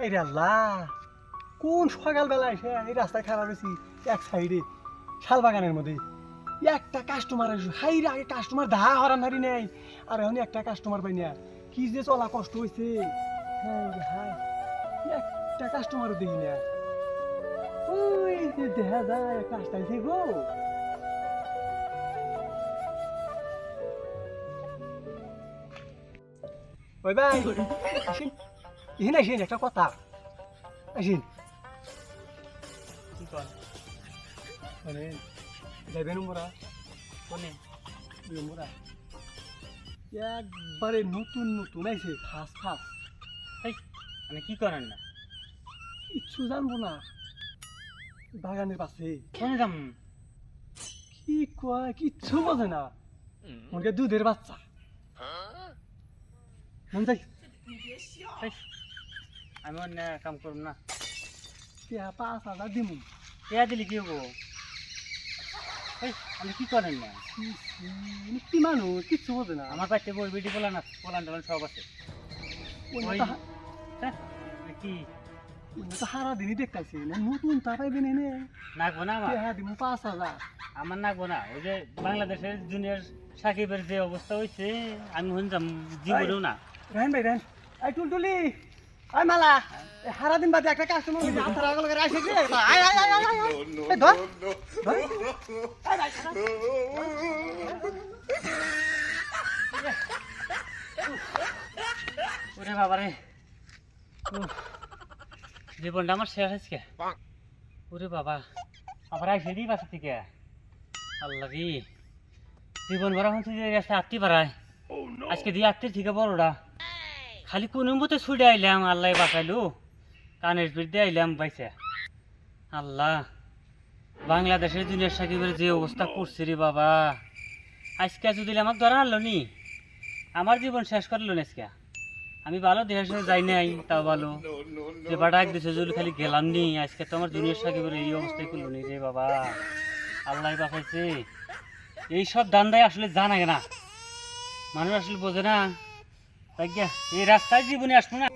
High রে আল্লাহ, কোন সকালবেলা এসে এই রাস্তায় খারাপ হয়েছি এক সাইডে শালবাগানের মধ্যে একটা কাস্টমার আসবে। হাই রে, আগে কাস্টমার ধা হরান হারি নেই, আর এখন একটা কাস্টমার পাই না, কি যে চলা কষ্ট হয়েছে। হাই রে হাই, একটা কাস্টমারও দেখি না। ওই যে দেখা যায় একটা আসতেছে গো। ওই ভাই আসেন, এখানে আসেন, একটা কথা আসেন। কি কর মানে যাইবেন মোরা কোনে মোরা একবারে নতুন নতুন আইছে, ফার্স্ট ফার্স্ট। এই মানে কি করেন না কিচ্ছু জানবো না, বাগানের পাশে কোনে যাম কি কয় কিচ্ছু বোঝে না, মনে দুধের বাচ্চা মন যাই। এই, আমি অন্য কাম করব না। 5,000 দিমু। টিয়া দিলি কি হবো? এই আপনি কি করেন না? কি মানুষ কিচ্ছু বোঝে না। আমার পাশে বই বিটি পোলান আছে, পোলান টোলান সব আছে। ওই ওই তো হ্যাঁ কি ওই তো সারা দিনই দেখতেছি না, নতুন তারাইবেন এনে নাকবো না আমার? দিমু 5,000। আমার নাকবো না। ওই যে বাংলাদেশের জুনিয়র সাকিবের যে অবস্থা হয়েছে, আমি শুনতাম জীবনেও না। রায়ন ভাই রায়ন, আই টুলটুলি, আই মালা, সারা দিন বাদে একটা কাস্টমার হইছে, আথার আগল করে আসে কি? আয় আয় আয় আয় আয়, এই ধর ধর, আয় ভাই ওরে বাবারে, জীবনটা আমার শেষ আজকে। ওরে বাবা, আবার আইসে দিই বাসা থেকে। আল্লাহ রে, জীবন ভরা হচ্ছে যে রাস্তা আটটি পারায়, আজকে দিয়ে আটটির থেকে বড়টা। খালি কোন মতে ছুটে আইলাম, আল্লাহ বাঁচাইলো। কানের পিঠ আইলাম পাইছে। আল্লাহ, বাংলাদেশের জুনিয়র সাকিবের যে অবস্থা করছে রে বাবা, আজকে যদি আমাকে ধরা আনলো নি, আমার জীবন শেষ করলো না আজকে। আমি ভালো দেশের সাথে যাই নাই, তাও ভালো যে বাটা এক দেশে যদি খালি গেলাম নি, আজকে তো আমার জুনিয়র সাকিবের এই অবস্থায় করলো নি রে বাবা। আল্লাহ বাঁচাইছে। এইসব দান্দায় আসলে জানা না, মানুষ আসলে বোঝে না। তাই এই রাস্তায় জীবনে আসবো না।